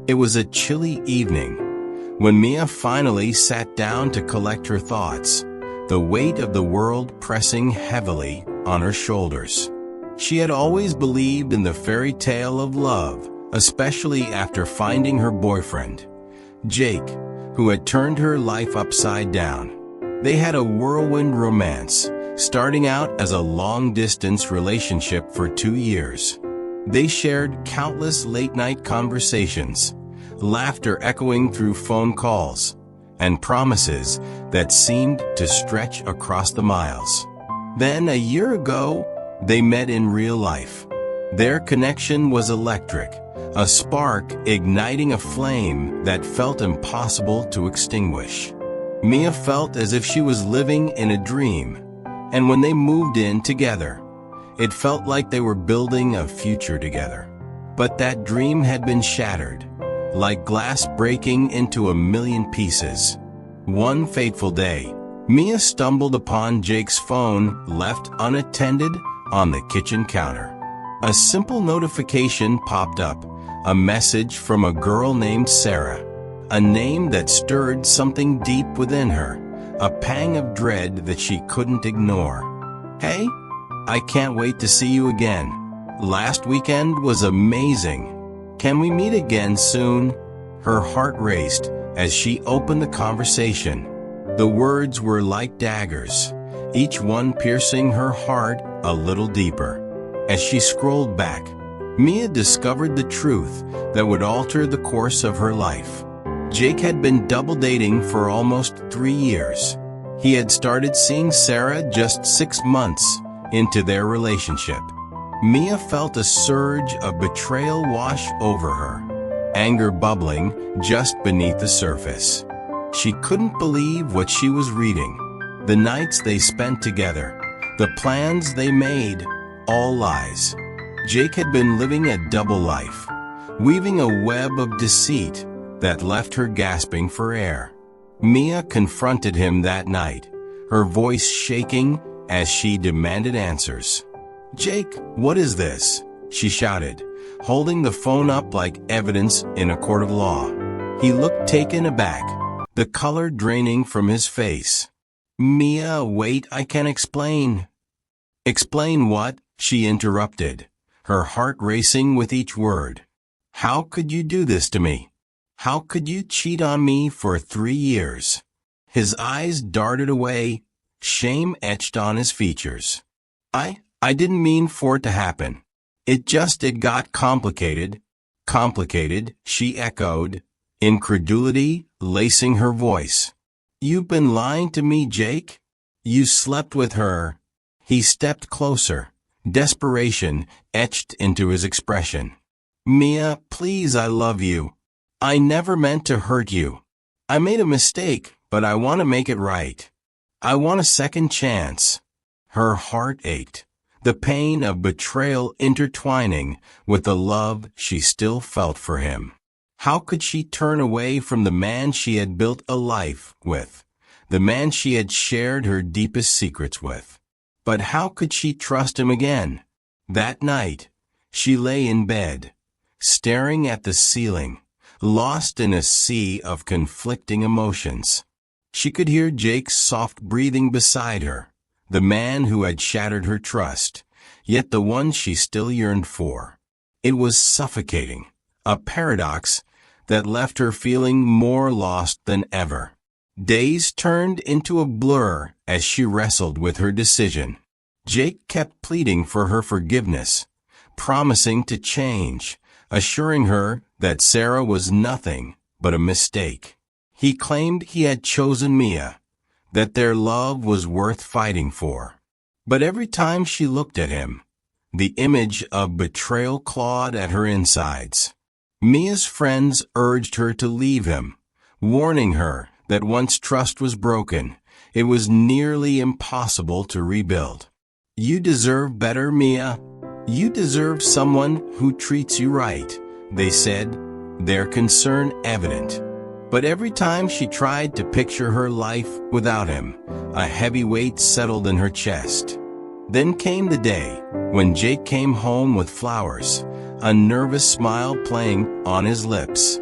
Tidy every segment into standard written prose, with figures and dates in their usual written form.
It was a chilly evening when Mia finally sat down to collect her thoughts, the weight of the world pressing heavily on her shoulders. She had always believed in the fairy tale of love, especially after finding her boyfriend, Jake, who had turned her life upside down. They had a whirlwind romance, starting out as a long-distance relationship for 2 years. They shared countless late-night conversations, laughter echoing through phone calls, and promises that seemed to stretch across the miles. Then, a year ago, they met in real life. Their connection was electric, a spark igniting a flame that felt impossible to extinguish. Mia felt as if she was living in a dream, and when they moved in together, it felt like they were building a future together. But that dream had been shattered, like glass breaking into a million pieces. One fateful day, Mia stumbled upon Jake's phone left unattended on the kitchen counter. A simple notification popped up, a message from a girl named Sarah, a name that stirred something deep within her, a pang of dread that she couldn't ignore. "Hey, I can't wait to see you again. Last weekend was amazing. Can we meet again soon?" Her heart raced as she opened the conversation. The words were like daggers, each one piercing her heart a little deeper. As she scrolled back, Mia discovered the truth that would alter the course of her life. Jake had been double dating for almost 3 years. He had started seeing Sarah just 6 months into their relationship. Mia felt a surge of betrayal wash over her, anger bubbling just beneath the surface. She couldn't believe what she was reading. The nights they spent together, the plans they made, all lies. Jake had been living a double life, weaving a web of deceit that left her gasping for air. Mia confronted him that night, her voice shaking as she demanded answers. "Jake, what is this?" she shouted, holding the phone up like evidence in a court of law. He looked taken aback, the color draining from his face. "Mia, wait, I can explain." "Explain what?" she interrupted, her heart racing with each word. "How could you do this to me? How could you cheat on me for 3 years?" His eyes darted away, shame etched on his features. I didn't mean for it to happen. It got complicated." "Complicated," she echoed, incredulity lacing her voice. "You've been lying to me, Jake? You slept with her." He stepped closer, desperation etched into his expression. "Mia, please, I love you. I never meant to hurt you. I made a mistake, but I want to make it right. I want a second chance." Her heart ached, the pain of betrayal intertwining with the love she still felt for him. How could she turn away from the man she had built a life with, the man she had shared her deepest secrets with? But how could she trust him again? That night, she lay in bed, staring at the ceiling, lost in a sea of conflicting emotions. She could hear Jake's soft breathing beside her, the man who had shattered her trust, yet the one she still yearned for. It was suffocating, a paradox that left her feeling more lost than ever. Days turned into a blur as she wrestled with her decision. Jake kept pleading for her forgiveness, promising to change, assuring her that Sarah was nothing but a mistake. He claimed he had chosen Mia, that their love was worth fighting for. But every time she looked at him, the image of betrayal clawed at her insides. Mia's friends urged her to leave him, warning her that once trust was broken, it was nearly impossible to rebuild. "You deserve better, Mia. You deserve someone who treats you right," they said, their concern evident. But every time she tried to picture her life without him, a heavy weight settled in her chest. Then came the day when Jake came home with flowers, a nervous smile playing on his lips.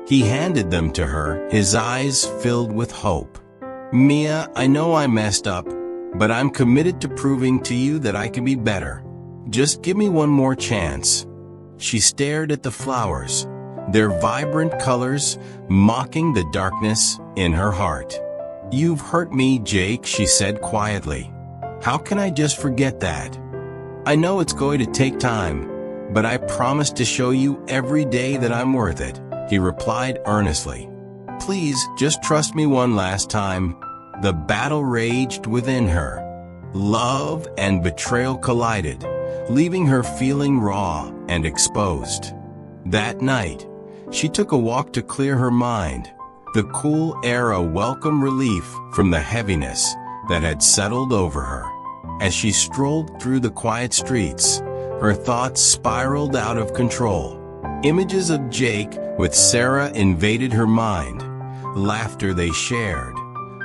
He handed them to her, his eyes filled with hope. "Mia, I know I messed up, but I'm committed to proving to you that I can be better. Just give me one more chance." She stared at the flowers, their vibrant colors mocking the darkness in her heart. "You've hurt me, Jake," she said quietly. "How can I just forget that? I know it's going to take time, but I promise to show you every day that I'm worth it," he replied earnestly. "Please, just trust me one last time." The battle raged within her. Love and betrayal collided, leaving her feeling raw and exposed. That night, she took a walk to clear her mind, the cool air a welcome relief from the heaviness that had settled over her. As she strolled through the quiet streets, her thoughts spiraled out of control. Images of Jake with Sarah invaded her mind, laughter they shared,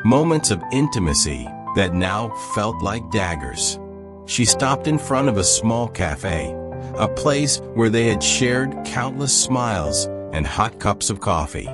moments of intimacy that now felt like daggers. She stopped in front of a small cafe, a place where they had shared countless smiles and hot cups of coffee.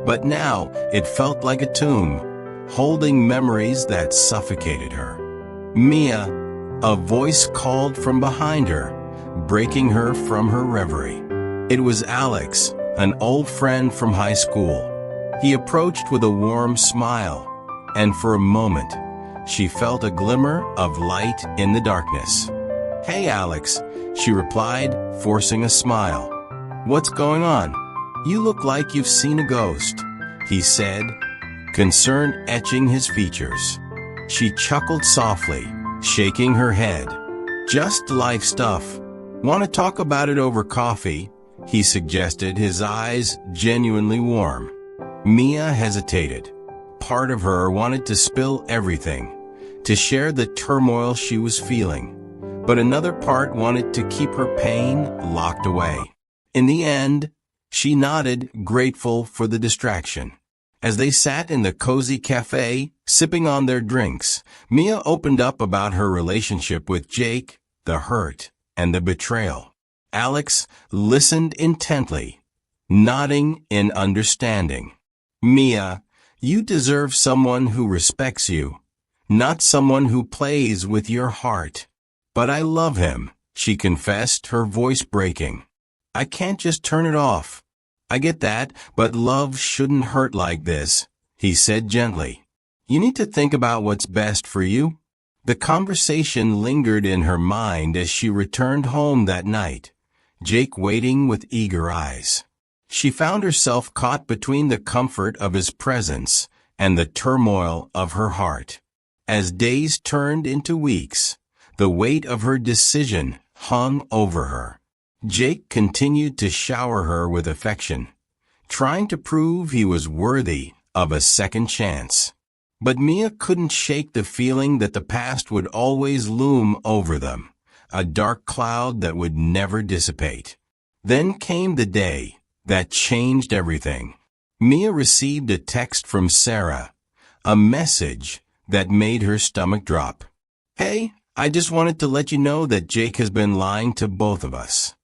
But now it felt like a tomb, holding memories that suffocated her. "Mia," a voice called from behind her, breaking her from her reverie. It was Alex, an old friend from high school. He approached with a warm smile, and for a moment, she felt a glimmer of light in the darkness. "Hey, Alex," she replied, forcing a smile. "What's going on? You look like you've seen a ghost," he said, concern etching his features. She chuckled softly, shaking her head. "Just life stuff. Want to talk about it over coffee?" he suggested, his eyes genuinely warm. Mia hesitated. Part of her wanted to spill everything, to share the turmoil she was feeling, but another part wanted to keep her pain locked away. In the end, she nodded, grateful for the distraction. As they sat in the cozy cafe, sipping on their drinks, Mia opened up about her relationship with Jake, the hurt, and the betrayal. Alex listened intently, nodding in understanding. "Mia, you deserve someone who respects you, not someone who plays with your heart." "But I love him," she confessed, her voice breaking. "I can't just turn it off." "I get that, but love shouldn't hurt like this," he said gently. "You need to think about what's best for you." The conversation lingered in her mind as she returned home that night, Jake waiting with eager eyes. She found herself caught between the comfort of his presence and the turmoil of her heart. As days turned into weeks, the weight of her decision hung over her. Jake continued to shower her with affection, trying to prove he was worthy of a second chance. But Mia couldn't shake the feeling that the past would always loom over them, a dark cloud that would never dissipate. Then came the day that changed everything. Mia received a text from Sarah, a message that made her stomach drop. "Hey, I just wanted to let you know that Jake has been lying to both of us.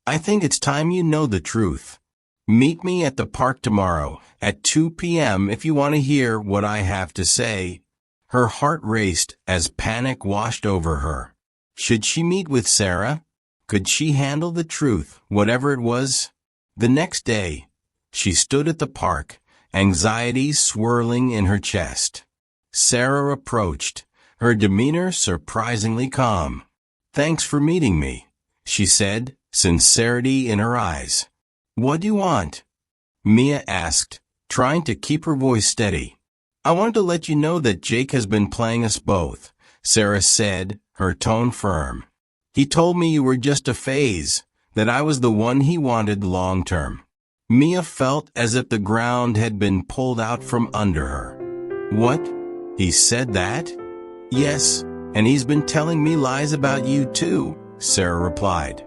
I think it's time you know the truth. Meet me at the park tomorrow at 2 p.m. if you want to hear what I have to say." Her heart raced as panic washed over her. Should she meet with Sarah? Could she handle the truth, whatever it was? The next day, she stood at the park, anxiety swirling in her chest. Sarah approached, her demeanor surprisingly calm. "Thanks for meeting me," she said, sincerity in her eyes. "What do you want?" Mia asked, trying to keep her voice steady. "I wanted to let you know that Jake has been playing us both," Sarah said, her tone firm. "He told me you were just a phase, that I was the one he wanted long-term." Mia felt as if the ground had been pulled out from under her. "What? He said that?" "Yes, and he's been telling me lies about you too," Sarah replied.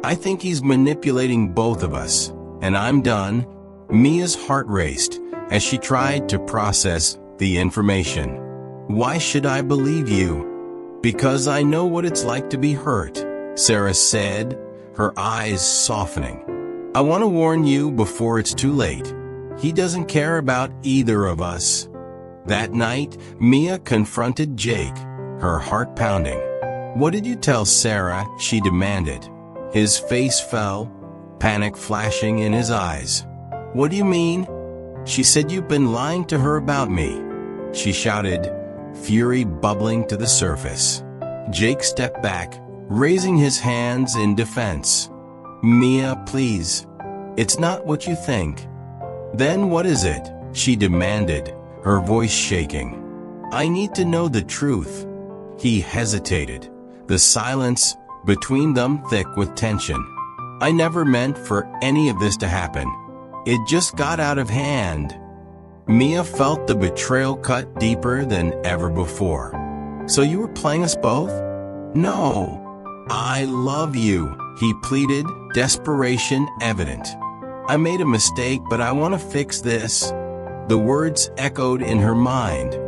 "I think he's manipulating both of us, and I'm done." Mia's heart raced as she tried to process the information. "Why should I believe you?" "Because I know what it's like to be hurt," Sarah said, her eyes softening. "I want to warn you before it's too late. He doesn't care about either of us. That night, Mia confronted Jake, her heart pounding. "What did you tell Sarah?" she demanded. His face fell, panic flashing in his eyes. "What do you mean?" "She said you've been lying to her about me," she shouted, fury bubbling to the surface. Jake stepped back, raising his hands in defense. "Mia, please. It's not what you think." "Then what is it?" she demanded, her voice shaking. "I need to know the truth." He hesitated, the silence between them thick with tension. "I never meant for any of this to happen. It just got out of hand." Mia felt the betrayal cut deeper than ever before. "So you were playing us both?" "No. I love you," he pleaded, desperation evident. "I made a mistake, but I want to fix this." The words echoed in her mind,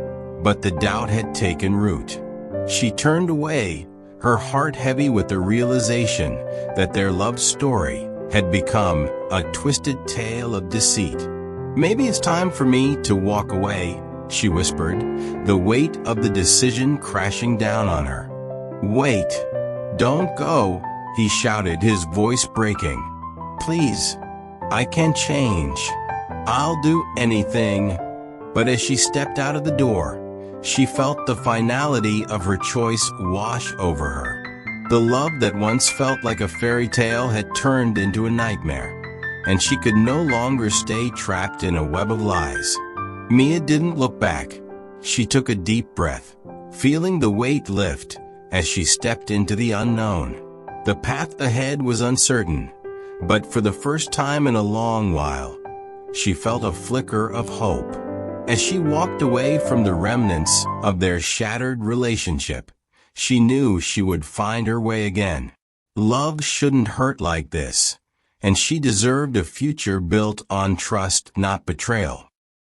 but the doubt had taken root. She turned away, her heart heavy with the realization that their love story had become a twisted tale of deceit. "Maybe it's time for me to walk away," she whispered, the weight of the decision crashing down on her. "Wait. Don't go," he shouted, his voice breaking. "Please. I can change. I'll do anything." But as she stepped out of the door, she felt the finality of her choice wash over her. The love that once felt like a fairy tale had turned into a nightmare, and she could no longer stay trapped in a web of lies. Mia didn't look back. She took a deep breath, feeling the weight lift as she stepped into the unknown. The path ahead was uncertain, but for the first time in a long while, she felt a flicker of hope. As she walked away from the remnants of their shattered relationship, she knew she would find her way again. Love shouldn't hurt like this, and she deserved a future built on trust, not betrayal.